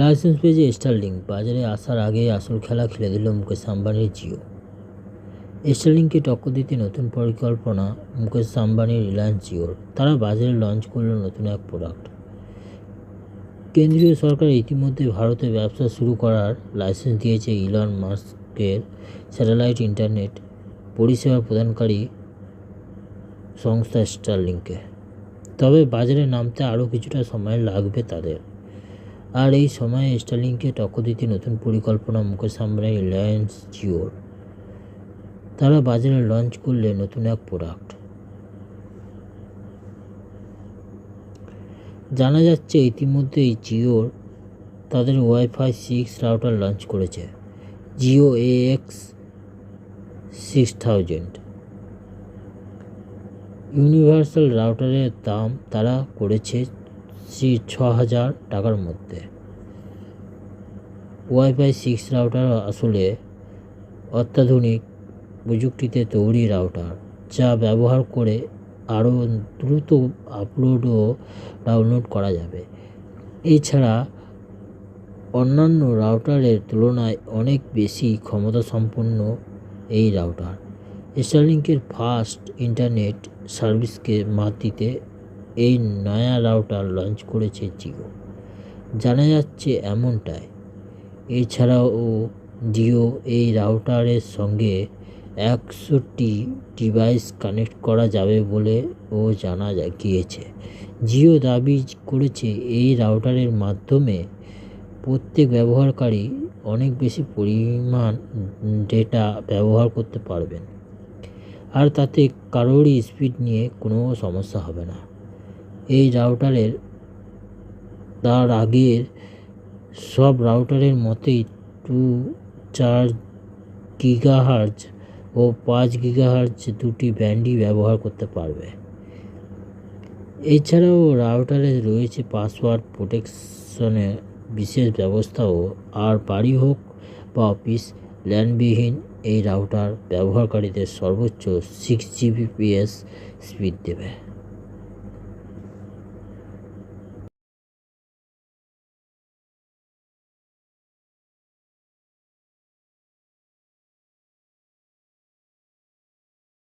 Licence পেয়েছে Starlink, বাজারে আসার আগেই আসল খেলা খেলে দিল মুকেশ আম্বানির জিও। স্টারলিংককে টক্কর দিতে নতুন পরিকল্পনা মুকেশ আম্বানির রিলায়েন্স জিওর। তারা বাজারে লঞ্চ করল নতুন এক প্রোডাক্ট। কেন্দ্রীয় সরকার ইতিমধ্যে ভারতে ব্যবসা শুরু করার লাইসেন্স দিয়েছে ইলন মাস্কের স্যাটেলাইট ইন্টারনেট পরিষেবা প্রদানকারী সংস্থা স্টারলিংকে। তবে বাজারে নামতে আরও কিছুটা সময় লাগবে তাদের। আর এই সময়ে স্টারলিংককে টক্কর দিতে নতুন পরিকল্পনা মুকেশ আম্বানির রিলায়েন্স জিওর। তারা বাজারে লঞ্চ করলে নতুন এক প্রোডাক্ট। জানা যাচ্ছে ইতিমধ্যেই জিওর তাদের ওয়াইফাই 6 রাউটার লঞ্চ করেছে, জিও AX6000 ইউনিভার্সাল রাউটারের দাম তারা করেছে 6,000 টাকার মধ্যে। ওয়াইফাই 6 রাউটার আসলে অত্যাধুনিক প্রযুক্তিতে তৈরি রাউটার, যা ব্যবহার করে আরও দ্রুত আপলোড ও ডাউনলোড করা যাবে। এছাড়া অন্যান্য রাউটারের তুলনায় অনেক বেশি ক্ষমতাসম্পন্ন এই রাউটার। স্টারলিংকের ফাস্ট ইন্টারনেট সার্ভিসকে মাত দিতে এই নয়া রাউটার লঞ্চ করেছে জিও, জানা যাচ্ছে এমনটাই। এছাড়াও জিও এই রাউটারের সঙ্গে 100টি ডিভাইস কানেক্ট করা যাবে বলেও জানা গিয়েছে। জিও দাবি করেছে এই রাউটারের মাধ্যমে প্রত্যেক ব্যবহারকারী অনেক বেশি পরিমাণ ডেটা ব্যবহার করতে পারবেন, আর তাতে কারোরই স্পিড নিয়ে কোনো সমস্যা হবে না। এই রাউটারের তার আগের সব রাউটারের মতোই 4 গিগাহার্জ ও 5 গিগাহার্জ দুটি ব্যান্ডই ব্যবহার করতে পারবে। এছাড়াও রাউটারে রয়েছে পাসওয়ার্ড প্রোটেকশনের বিশেষ ব্যবস্থাও। আর বাড়ি হোক বা অফিস, ল্যান্ডবিহীন এই রাউটার ব্যবহারকারীদের সর্বোচ্চ 6 Gbps স্পিড দেবে।